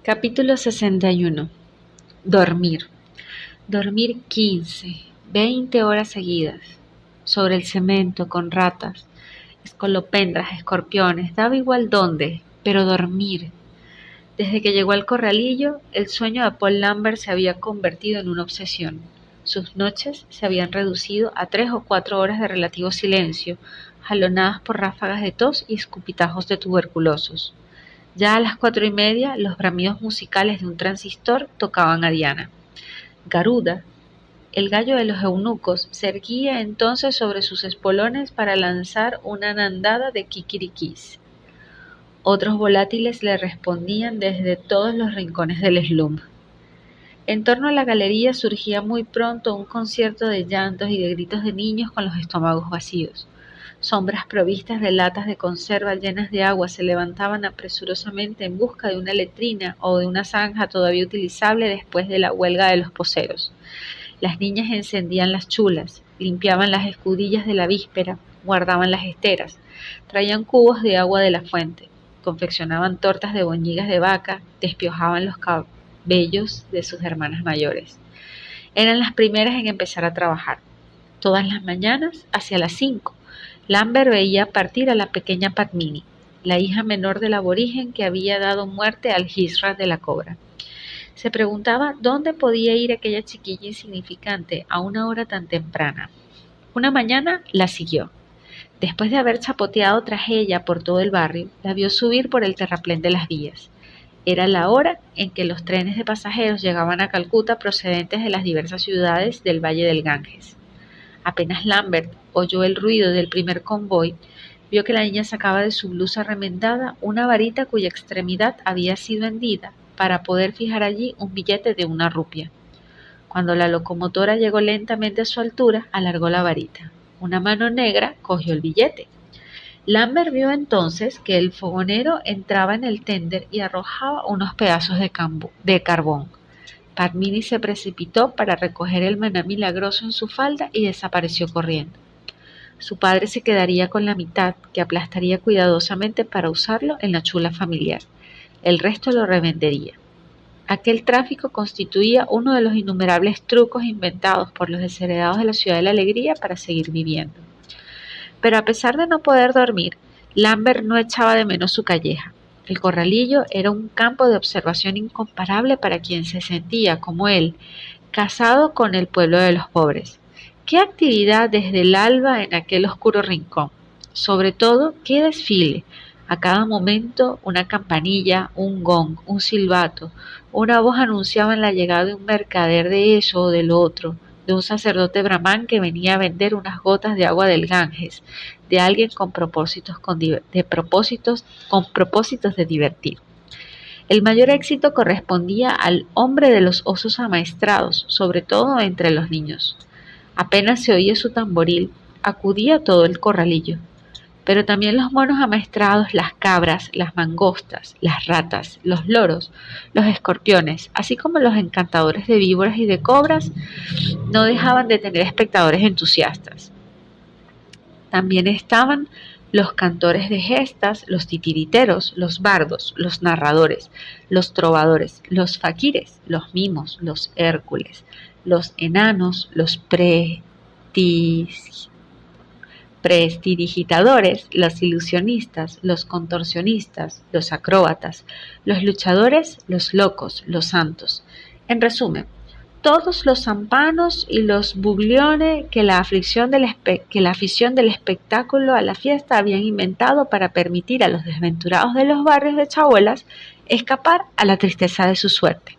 Capítulo 61. Dormir. Dormir 15, 20 horas seguidas, sobre el cemento, con ratas, escolopendras, escorpiones, daba igual dónde, pero dormir. Desde que llegó al corralillo, el sueño de Paul Lambert se había convertido en una obsesión. Sus noches se habían reducido a 3 o 4 horas de relativo silencio, jalonadas por ráfagas de tos y escupitajos de tuberculosos. Ya a las 4:30, los bramidos musicales de un transistor tocaban a Diana. Garuda, el gallo de los eunucos, se erguía entonces sobre sus espolones para lanzar una andada de kikirikís. Otros volátiles le respondían desde todos los rincones del slum. En torno a la galería surgía muy pronto un concierto de llantos y de gritos de niños con los estómagos vacíos. Sombras provistas de latas de conserva llenas de agua se levantaban apresurosamente en busca de una letrina o de una zanja todavía utilizable después de la huelga de los poseros. Las niñas encendían las chulas, limpiaban las escudillas de la víspera, guardaban las esteras, traían cubos de agua de la fuente, confeccionaban tortas de boñigas de vaca, despiojaban los cabellos de sus hermanas mayores. Eran las primeras en empezar a trabajar. Todas las mañanas, hacia las 5, Lambert veía partir a la pequeña Padmini, la hija menor del aborigen que había dado muerte al Hijra de la cobra. Se preguntaba dónde podía ir aquella chiquilla insignificante a una hora tan temprana. Una mañana la siguió. Después de haber chapoteado tras ella por todo el barrio, la vio subir por el terraplén de las vías. Era la hora en que los trenes de pasajeros llegaban a Calcuta procedentes de las diversas ciudades del Valle del Ganges. Apenas Lambert oyó el ruido del primer convoy, vio que la niña sacaba de su blusa remendada una varita cuya extremidad había sido hendida para poder fijar allí un billete de 1 rupia. Cuando la locomotora llegó lentamente a su altura, alargó la varita. Una mano negra cogió el billete. Lambert vio entonces que el fogonero entraba en el tender y arrojaba unos pedazos de carbón. Padmini se precipitó para recoger el maná milagroso en su falda y desapareció corriendo. Su padre se quedaría con la mitad, que aplastaría cuidadosamente para usarlo en la chula familiar. El resto lo revendería. Aquel tráfico constituía uno de los innumerables trucos inventados por los desheredados de la ciudad de la alegría para seguir viviendo. Pero a pesar de no poder dormir, Lambert no echaba de menos su calleja. El corralillo era un campo de observación incomparable para quien se sentía, como él, casado con el pueblo de los pobres. ¡Qué actividad desde el alba en aquel oscuro rincón! Sobre todo, ¡qué desfile! A cada momento una campanilla, un gong, un silbato, una voz anunciaban la llegada de un mercader de eso o del otro, de un sacerdote brahmán que venía a vender unas gotas de agua del Ganges, de alguien con propósitos de divertir. El mayor éxito correspondía al hombre de los osos amaestrados, sobre todo entre los niños. Apenas se oía su tamboril, acudía todo el corralillo. Pero también los monos amaestrados, las cabras, las mangostas, las ratas, los loros, los escorpiones, así como los encantadores de víboras y de cobras, no dejaban de tener espectadores entusiastas. También estaban los cantores de gestas, los titiriteros, los bardos, los narradores, los trovadores, los faquires, los mimos, los hércules, los enanos, los prestidigitadores, los ilusionistas, los contorsionistas, los acróbatas, los luchadores, los locos, los santos. En resumen, todos los zampanos y los buglione que la afición del espectáculo a la fiesta habían inventado para permitir a los desventurados de los barrios de chabolas escapar a la tristeza de su suerte.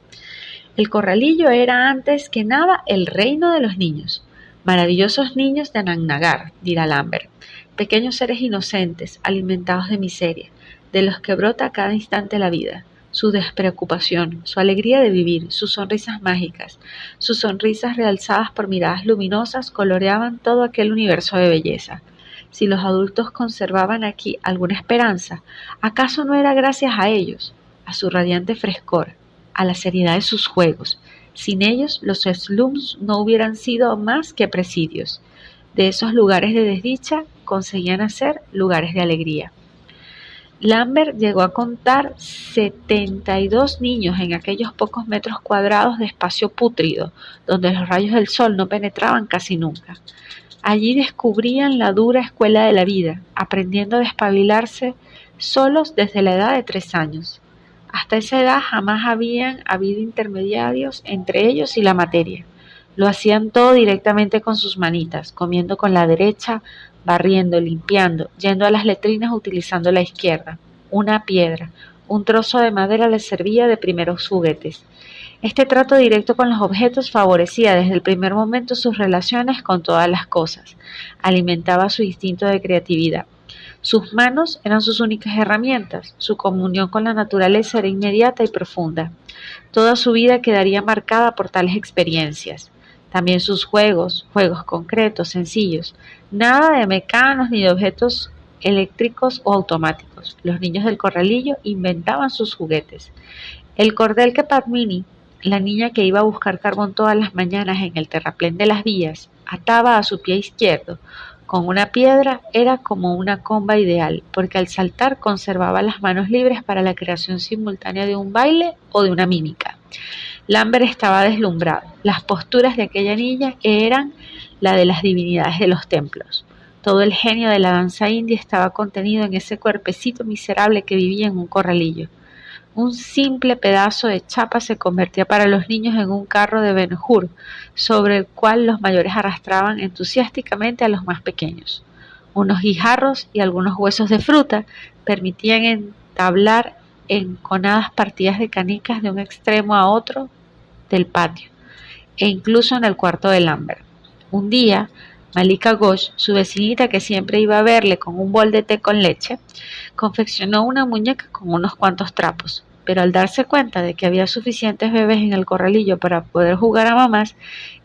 El corralillo era antes que nada el reino de los niños. Maravillosos niños de Anantnagar, dirá Lambert, pequeños seres inocentes, alimentados de miseria, de los que brota a cada instante la vida, su despreocupación, su alegría de vivir, sus sonrisas mágicas, sus sonrisas realzadas por miradas luminosas coloreaban todo aquel universo de belleza. Si los adultos conservaban aquí alguna esperanza, ¿acaso no era gracias a ellos, a su radiante frescor, a la seriedad de sus juegos? Sin ellos, los slums no hubieran sido más que presidios. De esos lugares de desdicha conseguían hacer lugares de alegría. Lambert llegó a contar 72 niños en aquellos pocos metros cuadrados de espacio pútrido, donde los rayos del sol no penetraban casi nunca. Allí descubrían la dura escuela de la vida, aprendiendo a despabilarse solos desde la edad de 3 años. Hasta esa edad jamás habían habido intermediarios entre ellos y la materia. Lo hacían todo directamente con sus manitas, comiendo con la derecha, barriendo, limpiando, yendo a las letrinas utilizando la izquierda. Una piedra, un trozo de madera les servía de primeros juguetes. Este trato directo con los objetos favorecía desde el primer momento sus relaciones con todas las cosas, alimentaba su instinto de creatividad. Sus manos eran sus únicas herramientas, su comunión con la naturaleza era inmediata y profunda. Toda su vida quedaría marcada por tales experiencias. También sus juegos concretos, sencillos, nada de mecanos ni de objetos eléctricos o automáticos. Los niños del corralillo inventaban sus juguetes. El cordel que Padmini, la niña que iba a buscar carbón todas las mañanas en el terraplén de las vías, ataba a su pie izquierdo con una piedra era como una comba ideal, porque al saltar conservaba las manos libres para la creación simultánea de un baile o de una mímica. Lambert estaba deslumbrado. Las posturas de aquella niña eran la de las divinidades de los templos. Todo el genio de la danza india estaba contenido en ese cuerpecito miserable que vivía en un corralillo. Un simple pedazo de chapa se convertía para los niños en un carro de Ben-Hur, sobre el cual los mayores arrastraban entusiásticamente a los más pequeños. Unos guijarros y algunos huesos de fruta permitían entablar enconadas partidas de canicas de un extremo a otro del patio, e incluso en el cuarto de Lambert. Un día, Malika Ghosh, su vecinita que siempre iba a verle con un bol de té con leche, confeccionó una muñeca con unos cuantos trapos, pero al darse cuenta de que había suficientes bebés en el corralillo para poder jugar a mamás,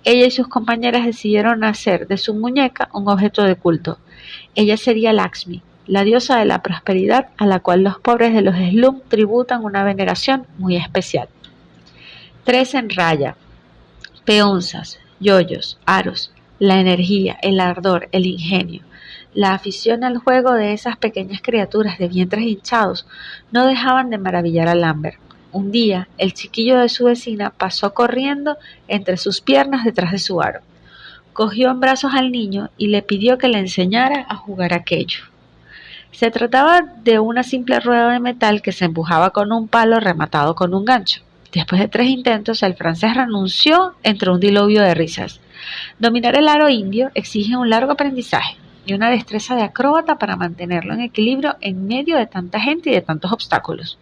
ella y sus compañeras decidieron hacer de su muñeca un objeto de culto. Ella sería Lakshmi, la diosa de la prosperidad a la cual los pobres de los slum tributan una veneración muy especial. 3 en raya, peonzas, yoyos, aros, la energía, el ardor, el ingenio. La afición al juego de esas pequeñas criaturas de vientres hinchados no dejaban de maravillar a Lambert. Un día, el chiquillo de su vecina pasó corriendo entre sus piernas detrás de su aro. Cogió en brazos al niño y le pidió que le enseñara a jugar aquello. Se trataba de una simple rueda de metal que se empujaba con un palo rematado con un gancho. Después de 3 intentos, el francés renunció entre un diluvio de risas. Dominar el aro indio exige un largo aprendizaje y una destreza de acróbata para mantenerlo en equilibrio en medio de tanta gente y de tantos obstáculos.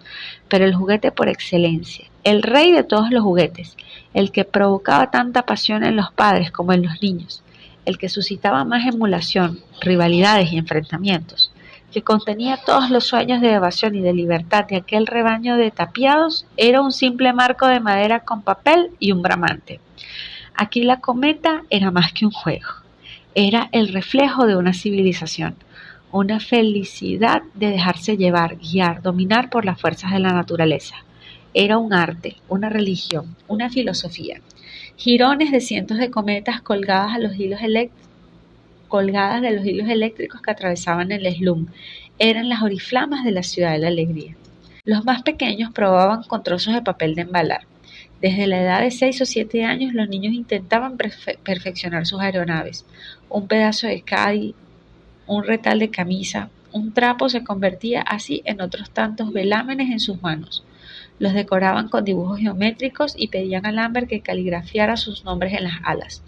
Pero el juguete por excelencia, el rey de todos los juguetes, el que provocaba tanta pasión en los padres como en los niños, el que suscitaba más emulación, rivalidades y enfrentamientos, que contenía todos los sueños de evasión y de libertad de aquel rebaño de tapiados, era un simple marco de madera con papel y un bramante. Aquí la cometa era más que un juego. Era el reflejo de una civilización, una felicidad de dejarse llevar, guiar, dominar por las fuerzas de la naturaleza. Era un arte, una religión, una filosofía. Jirones de cientos de cometas colgadas de los hilos eléctricos que atravesaban el slum. Eran las oriflamas de la ciudad de la alegría. Los más pequeños probaban con trozos de papel de embalar. Desde la edad de 6 o 7 años los niños intentaban perfeccionar sus aeronaves. Un pedazo de caddy, un retal de camisa, un trapo se convertía así en otros tantos velámenes en sus manos. Los decoraban con dibujos geométricos y pedían a Lambert que caligrafiara sus nombres en las alas.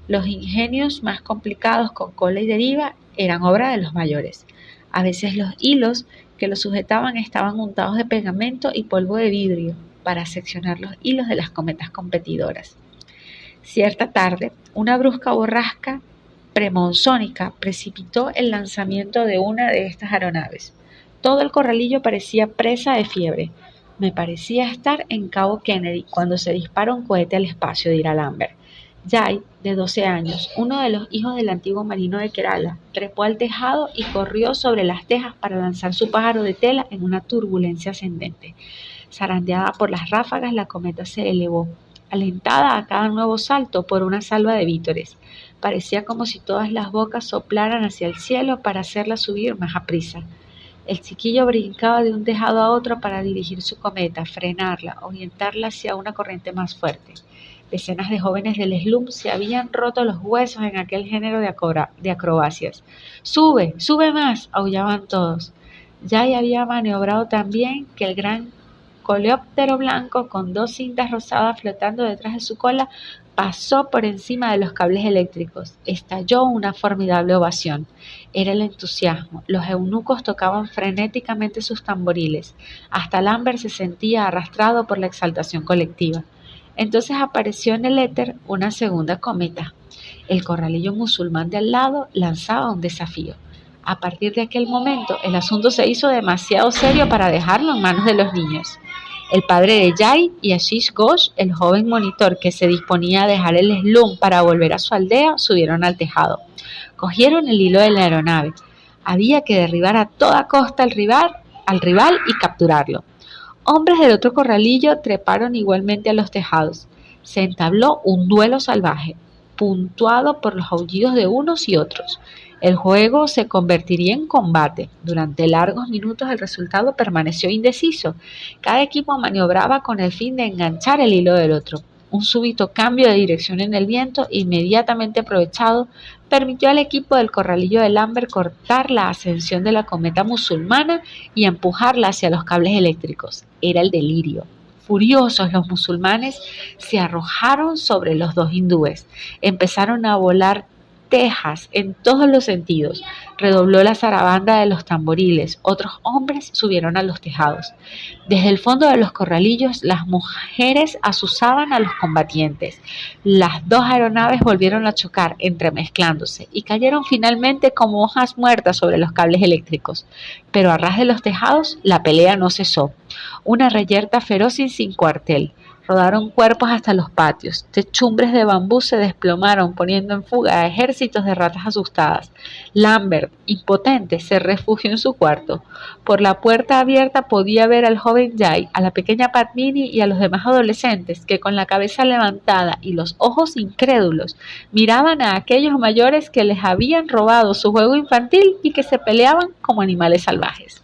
Los ingenios más complicados con cola y deriva eran obra de los mayores. A veces los hilos que los sujetaban estaban untados de pegamento y polvo de vidrio para seccionar los hilos de las cometas competidoras. Cierta tarde, una brusca borrasca premonzónica precipitó el lanzamiento de una de estas aeronaves. Todo el corralillo parecía presa de fiebre. Me parecía estar en Cabo Kennedy cuando se dispara un cohete al espacio, dirá Lambert. Jai, de 12 años, uno de los hijos del antiguo marino de Kerala, trepó al tejado y corrió sobre las tejas para lanzar su pájaro de tela en una turbulencia ascendente. Zarandeada por las ráfagas, la cometa se elevó, alentada a cada nuevo salto por una salva de vítores. Parecía como si todas las bocas soplaran hacia el cielo para hacerla subir más aprisa. El chiquillo brincaba de un tejado a otro para dirigir su cometa, frenarla, orientarla hacia una corriente más fuerte. Decenas de jóvenes del slum se habían roto los huesos en aquel género de acrobacias. ¡Sube! ¡Sube más! Aullaban todos. Jay había maniobrado tan bien que el gran coleóptero blanco, con dos cintas rosadas flotando detrás de su cola, pasó por encima de los cables eléctricos. Estalló una formidable ovación. Era el entusiasmo. Los eunucos tocaban frenéticamente sus tamboriles. Hasta Lambert se sentía arrastrado por la exaltación colectiva. Entonces apareció en el éter una segunda cometa. El corralillo musulmán de al lado lanzaba un desafío. A partir de aquel momento, el asunto se hizo demasiado serio para dejarlo en manos de los niños. El padre de Jay y Ashish Ghosh, el joven monitor que se disponía a dejar el slum para volver a su aldea, subieron al tejado. Cogieron el hilo de la aeronave. Había que derribar a toda costa al rival y capturarlo. Hombres del otro corralillo treparon igualmente a los tejados. Se entabló un duelo salvaje, puntuado por los aullidos de unos y otros. El juego se convertiría en combate. Durante largos minutos el resultado permaneció indeciso. Cada equipo maniobraba con el fin de enganchar el hilo del otro. Un súbito cambio de dirección en el viento, inmediatamente aprovechado, permitió al equipo del corralillo de Lambert cortar la ascensión de la cometa musulmana y empujarla hacia los cables eléctricos. Era el delirio. Furiosos, los musulmanes se arrojaron sobre los dos hindúes. Empezaron a volar tejas en todos los sentidos. Redobló la zarabanda de los tamboriles. Otros hombres subieron a los tejados. Desde el fondo de los corralillos, las mujeres azuzaban a los combatientes. Las dos aeronaves volvieron a chocar, entremezclándose, y cayeron finalmente como hojas muertas sobre los cables eléctricos. Pero a ras de los tejados, la pelea no cesó. Una reyerta feroz y sin cuartel. Rodaron cuerpos hasta los patios. Techumbres de bambú se desplomaron, poniendo en fuga a ejércitos de ratas asustadas. Lambert, impotente, se refugió en su cuarto. Por la puerta abierta podía ver al joven Jay, a la pequeña Padmini y a los demás adolescentes que, con la cabeza levantada y los ojos incrédulos, miraban a aquellos mayores que les habían robado su juego infantil y que se peleaban como animales salvajes.